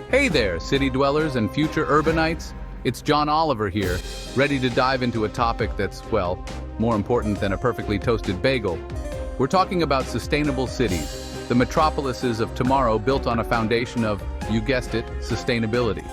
Hey there, city dwellers and future urbanites. It's John Oliver here, ready to dive into a topic that's, well, more important than a perfectly toasted bagel. We're talking about sustainable cities, the metropolises of tomorrow built on a foundation of, you guessed it, sustainability.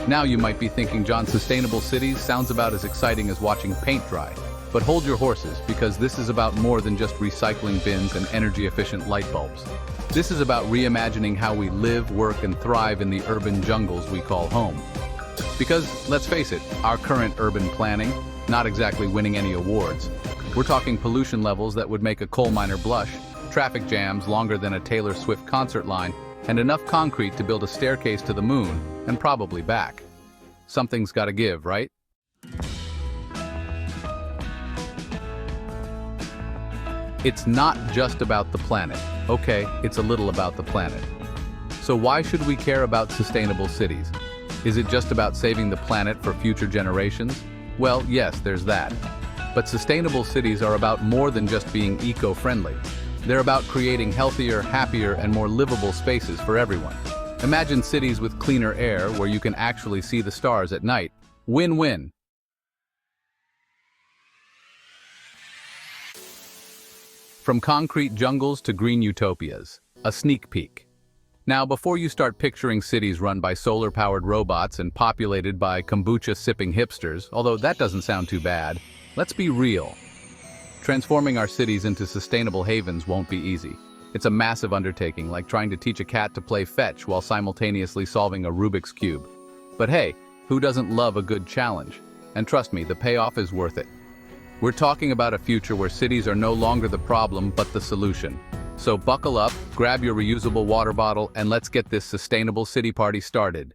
Now you might be thinking, John, sustainable cities sounds about as exciting as watching paint dry. But hold your horses, because this is about more than just recycling bins and energy-efficient light bulbs. This is about reimagining how we live, work, and thrive in the urban jungles we call home. Because, let's face it, our current urban planning, not exactly winning any awards. We're talking pollution levels that would make a coal miner blush, traffic jams longer than a Taylor Swift concert line, and enough concrete to build a staircase to the moon, and probably back. Something's gotta give, right? It's not just about the planet. Okay, it's a little about the planet. So why should we care about sustainable cities? Is it just about saving the planet for future generations? Well, yes, there's that. But sustainable cities are about more than just being eco-friendly. They're about creating healthier, happier, and more livable spaces for everyone. Imagine cities with cleaner air where you can actually see the stars at night. Win-win. From concrete jungles to green utopias, a sneak peek. Now, before you start picturing cities run by solar-powered robots and populated by kombucha-sipping hipsters, although that doesn't sound too bad, let's be real. Transforming our cities into sustainable havens won't be easy. It's a massive undertaking, like trying to teach a cat to play fetch while simultaneously solving a Rubik's Cube. But hey, who doesn't love a good challenge? And trust me, the payoff is worth it. We're talking about a future where cities are no longer the problem, but the solution. So buckle up, grab your reusable water bottle, and let's get this sustainable city party started.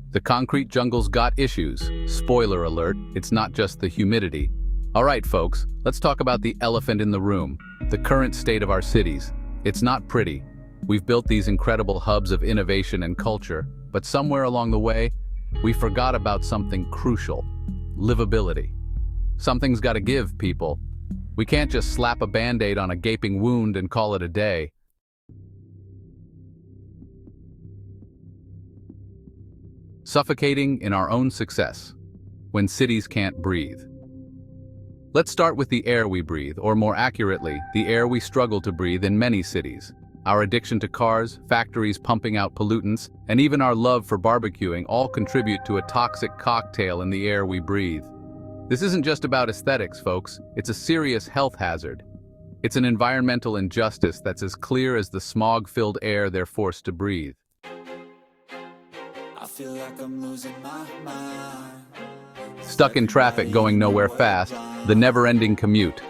The concrete jungle's got issues. Spoiler alert, it's not just the humidity. All right, folks, let's talk about the elephant in the room, the current state of our cities. It's not pretty. We've built these incredible hubs of innovation and culture, but somewhere along the way, we forgot about something crucial: livability. Something's gotta give, people. We can't just slap a band-aid on a gaping wound and call it a day. Suffocating in our own success, when cities can't breathe. Let's start with the air we breathe, or more accurately, the air we struggle to breathe in many cities. Our addiction to cars, factories pumping out pollutants, and even our love for barbecuing all contribute to a toxic cocktail in the air we breathe. This isn't just about aesthetics, folks. It's a serious health hazard. It's an environmental injustice that's as clear as the smog-filled air they're forced to breathe. I feel like I'm losing my mind. Stuck in traffic going nowhere fast, the never-ending commute.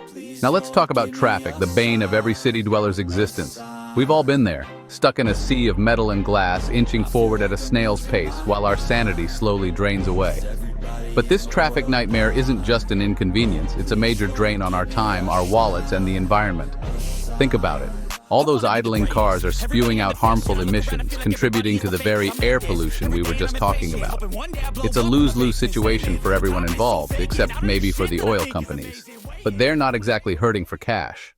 Now let's talk about traffic, the bane of every city dweller's existence. We've all been there, stuck in a sea of metal and glass, inching forward at a snail's pace while our sanity slowly drains away. But this traffic nightmare isn't just an inconvenience, it's a major drain on our time, our wallets, and the environment. Think about it. All those idling cars are spewing out harmful emissions, contributing to the very air pollution we were just talking about. It's a lose-lose situation for everyone involved, except maybe for the oil companies. But they're not exactly hurting for cash.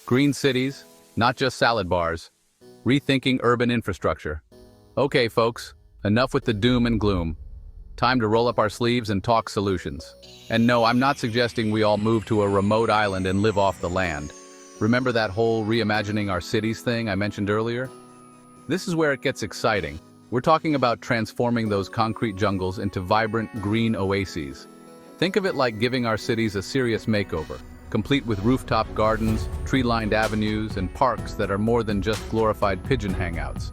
Green cities, not just salad bars. Rethinking urban infrastructure. Okay, folks, enough with the doom and gloom. Time to roll up our sleeves and talk solutions. And no, I'm not suggesting we all move to a remote island and live off the land. Remember that whole reimagining our cities thing I mentioned earlier? This is where it gets exciting. We're talking about transforming those concrete jungles into vibrant green oases. Think of it like giving our cities a serious makeover, complete with rooftop gardens, tree-lined avenues, and parks that are more than just glorified pigeon hangouts.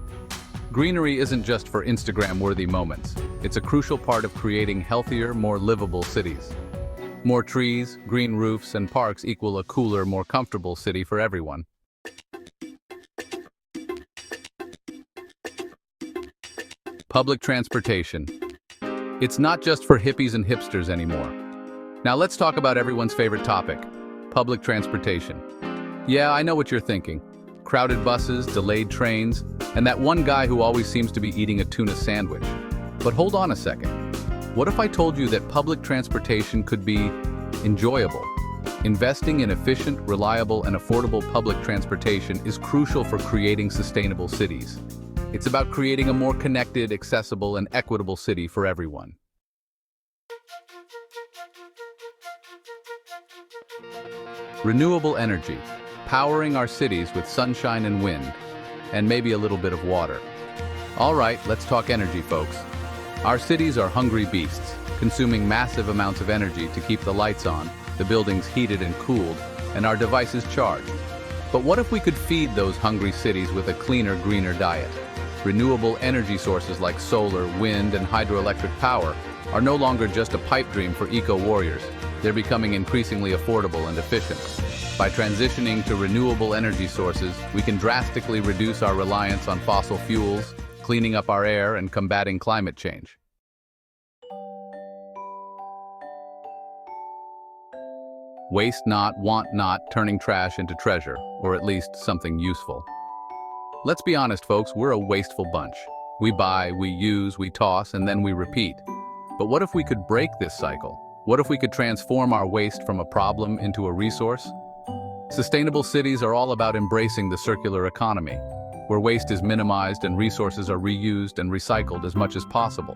Greenery isn't just for Instagram-worthy moments. It's a crucial part of creating healthier, more livable cities. More trees, green roofs, and parks equal a cooler, more comfortable city for everyone. Public transportation. It's not just for hippies and hipsters anymore. Now let's talk about everyone's favorite topic: public transportation. Yeah, I know what you're thinking. Crowded buses, delayed trains, and that one guy who always seems to be eating a tuna sandwich. But hold on a second. What if I told you that public transportation could be enjoyable. Investing in efficient, reliable, and affordable public transportation is crucial for creating sustainable cities. It's about creating a more connected, accessible, and equitable city for everyone. Renewable energy, powering our cities with sunshine and wind, and maybe a little bit of water. All right, let's talk energy, folks. Our cities are hungry beasts, consuming massive amounts of energy to keep the lights on, the buildings heated and cooled, and our devices charged. But what if we could feed those hungry cities with a cleaner, greener diet? Renewable energy sources like solar, wind, and hydroelectric power are no longer just a pipe dream for eco-warriors. They're becoming increasingly affordable and efficient. By transitioning to renewable energy sources, we can drastically reduce our reliance on fossil fuels, cleaning up our air and combating climate change. Waste not, want not, turning trash into treasure, or at least something useful. Let's be honest, folks, we're a wasteful bunch. We buy, we use, we toss, and then we repeat. But what if we could break this cycle? What if we could transform our waste from a problem into a resource? Sustainable cities are all about embracing the circular economy, where waste is minimized and resources are reused and recycled as much as possible.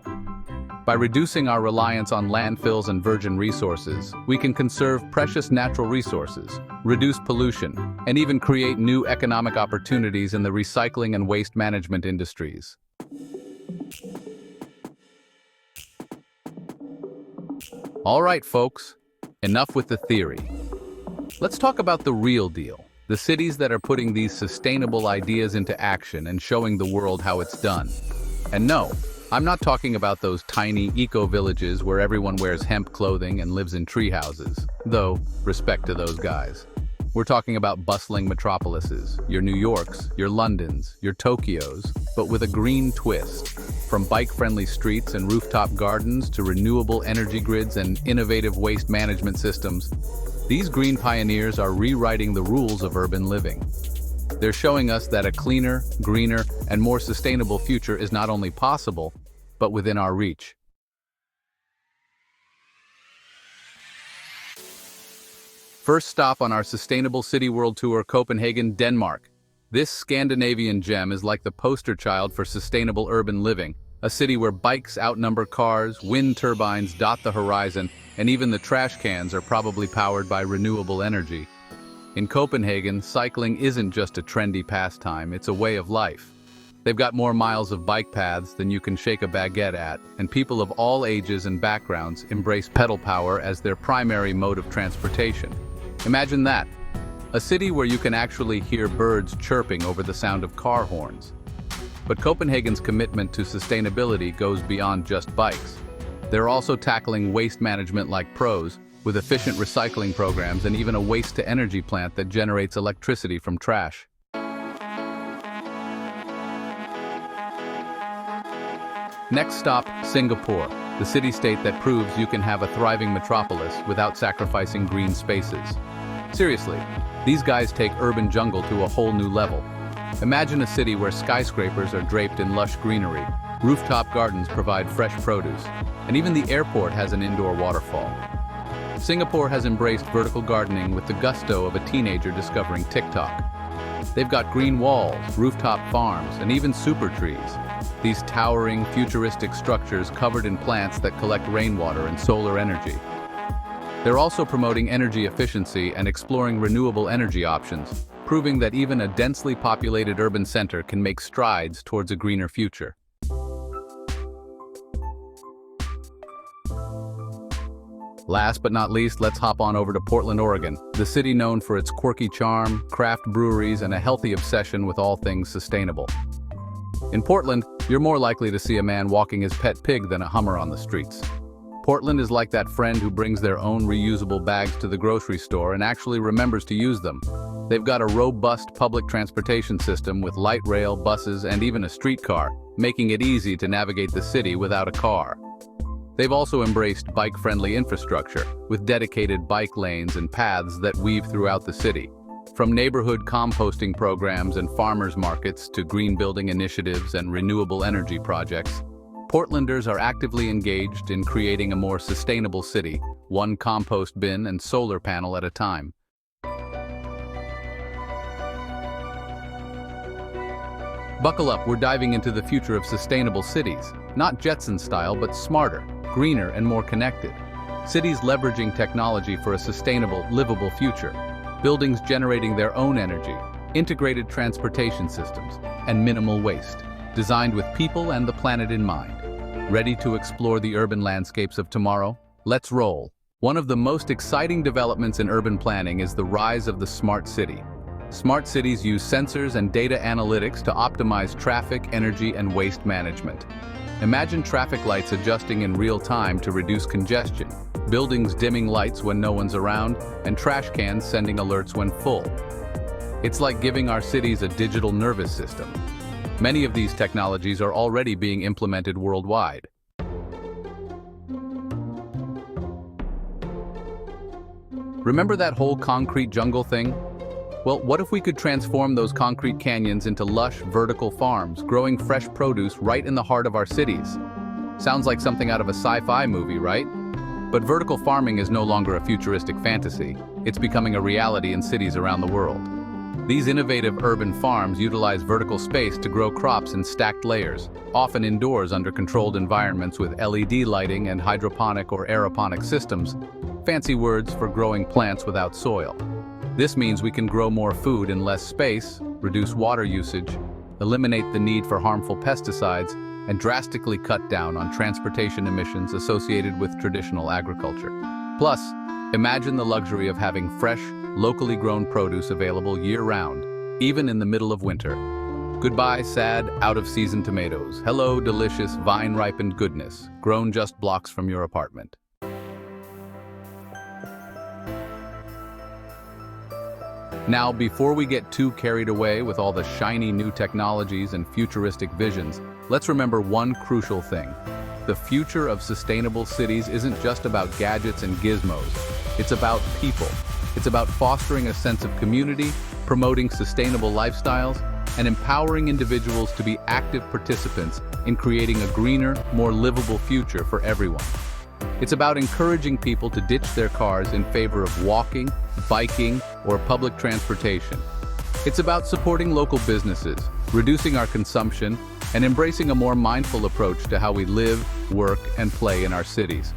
By reducing our reliance on landfills and virgin resources, we can conserve precious natural resources, reduce pollution, and even create new economic opportunities in the recycling and waste management industries. All right, folks, enough with the theory. Let's talk about the real deal, the cities that are putting these sustainable ideas into action and showing the world how it's done. And no, I'm not talking about those tiny eco-villages where everyone wears hemp clothing and lives in tree houses, though, respect to those guys. We're talking about bustling metropolises, your New Yorks, your Londons, your Tokyos, but with a green twist. From bike-friendly streets and rooftop gardens to renewable energy grids and innovative waste management systems, these green pioneers are rewriting the rules of urban living. They're showing us that a cleaner, greener, and more sustainable future is not only possible, but within our reach. First stop on our Sustainable City World Tour, Copenhagen, Denmark. This Scandinavian gem is like the poster child for sustainable urban living, a city where bikes outnumber cars, wind turbines dot the horizon, and even the trash cans are probably powered by renewable energy. In Copenhagen, cycling isn't just a trendy pastime, it's a way of life. They've got more miles of bike paths than you can shake a baguette at, and people of all ages and backgrounds embrace pedal power as their primary mode of transportation. Imagine that, a city where you can actually hear birds chirping over the sound of car horns. But Copenhagen's commitment to sustainability goes beyond just bikes. They're also tackling waste management like pros, with efficient recycling programs and even a waste-to-energy plant that generates electricity from trash. Next stop, Singapore, the city-state that proves you can have a thriving metropolis without sacrificing green spaces. Seriously, these guys take urban jungle to a whole new level. Imagine a city where skyscrapers are draped in lush greenery, rooftop gardens provide fresh produce, and even the airport has an indoor waterfall. Singapore has embraced vertical gardening with the gusto of a teenager discovering TikTok. They've got green walls, rooftop farms, and even super trees. These towering, futuristic structures covered in plants that collect rainwater and solar energy. They're also promoting energy efficiency and exploring renewable energy options, proving that even a densely populated urban center can make strides towards a greener future. Last but not least, let's hop on over to Portland, Oregon, the city known for its quirky charm, craft breweries, and a healthy obsession with all things sustainable. In Portland, you're more likely to see a man walking his pet pig than a Hummer on the streets. Portland is like that friend who brings their own reusable bags to the grocery store and actually remembers to use them. They've got a robust public transportation system with light rail, buses, and even a streetcar, making it easy to navigate the city without a car. They've also embraced bike-friendly infrastructure, with dedicated bike lanes and paths that weave throughout the city. From neighborhood composting programs and farmers markets to green building initiatives and renewable energy projects, Portlanders are actively engaged in creating a more sustainable city one compost bin and solar panel at a time. Buckle up, we're diving into the future of sustainable cities. Not Jetson style, but smarter, greener, and more connected. Cities leveraging technology for a sustainable, livable future. Buildings generating their own energy, integrated transportation systems, and minimal waste. Designed with people and the planet in mind. Ready to explore the urban landscapes of tomorrow? Let's roll. One of the most exciting developments in urban planning is the rise of the smart city. Smart cities use sensors and data analytics to optimize traffic, energy, and waste management. Imagine traffic lights adjusting in real time to reduce congestion, buildings dimming lights when no one's around, and trash cans sending alerts when full. It's like giving our cities a digital nervous system. Many of these technologies are already being implemented worldwide. Remember that whole concrete jungle thing? Well, what if we could transform those concrete canyons into lush, vertical farms, growing fresh produce right in the heart of our cities? Sounds like something out of a sci-fi movie, right? But vertical farming is no longer a futuristic fantasy. It's becoming a reality in cities around the world. These innovative urban farms utilize vertical space to grow crops in stacked layers, often indoors under controlled environments with LED lighting and hydroponic or aeroponic systems, fancy words for growing plants without soil. This means we can grow more food in less space, reduce water usage, eliminate the need for harmful pesticides, and drastically cut down on transportation emissions associated with traditional agriculture. Plus, imagine the luxury of having fresh, locally grown produce available year-round, even in the middle of winter. Goodbye, sad, out-of-season tomatoes. Hello, delicious, vine-ripened goodness, grown just blocks from your apartment. Now, before we get too carried away with all the shiny new technologies and futuristic visions, let's remember one crucial thing. The future of sustainable cities isn't just about gadgets and gizmos. It's about people. It's about fostering a sense of community, promoting sustainable lifestyles, and empowering individuals to be active participants in creating a greener, more livable future for everyone. It's about encouraging people to ditch their cars in favor of walking, biking, or public transportation. It's about supporting local businesses, reducing our consumption, and embracing a more mindful approach to how we live, work, and play in our cities.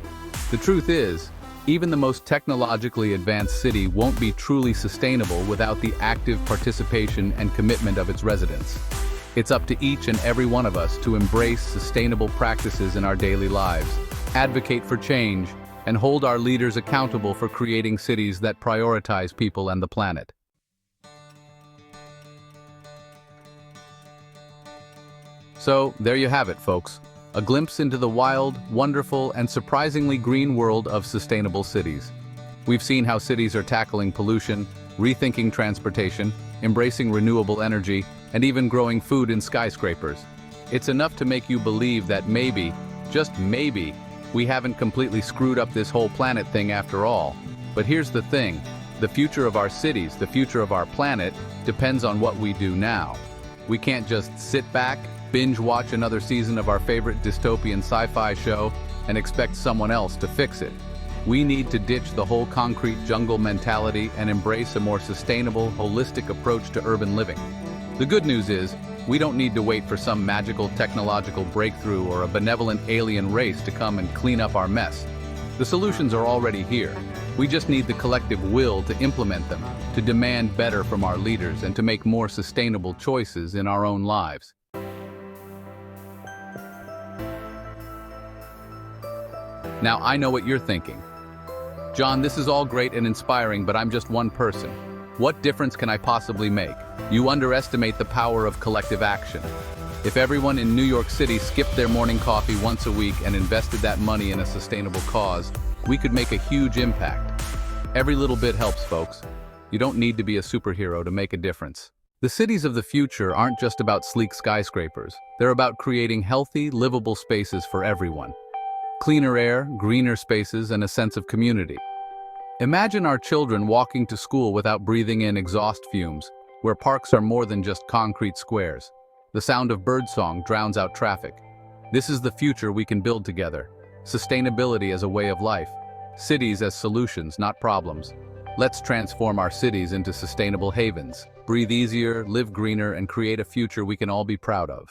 The truth is, even the most technologically advanced city won't be truly sustainable without the active participation and commitment of its residents. It's up to each and every one of us to embrace sustainable practices in our daily lives, advocate for change, and hold our leaders accountable for creating cities that prioritize people and the planet. So, there you have it, folks. A glimpse into the wild, wonderful, and surprisingly green world of sustainable cities. We've seen how cities are tackling pollution, rethinking transportation, embracing renewable energy, and even growing food in skyscrapers. It's enough to make you believe that maybe, just maybe, we haven't completely screwed up this whole planet thing after all. But here's the thing, the future of our cities, the future of our planet, depends on what we do now. We can't just sit back, binge watch another season of our favorite dystopian sci-fi show and expect someone else to fix it. We need to ditch the whole concrete jungle mentality and embrace a more sustainable, holistic approach to urban living. The good news is, we don't need to wait for some magical technological breakthrough or a benevolent alien race to come and clean up our mess. The solutions are already here. We just need the collective will to implement them, to demand better from our leaders, and to make more sustainable choices in our own lives. Now, I know what you're thinking. John, this is all great and inspiring, but I'm just one person. What difference can I possibly make? You underestimate the power of collective action. If everyone in New York City skipped their morning coffee once a week and invested that money in a sustainable cause, we could make a huge impact. Every little bit helps, folks. You don't need to be a superhero to make a difference. The cities of the future aren't just about sleek skyscrapers. They're about creating healthy, livable spaces for everyone. Cleaner air, greener spaces, and a sense of community. Imagine our children walking to school without breathing in exhaust fumes, where parks are more than just concrete squares. The sound of birdsong drowns out traffic. This is the future we can build together. Sustainability as a way of life. Cities as solutions, not problems. Let's transform our cities into sustainable havens. Breathe easier, live greener, and create a future we can all be proud of.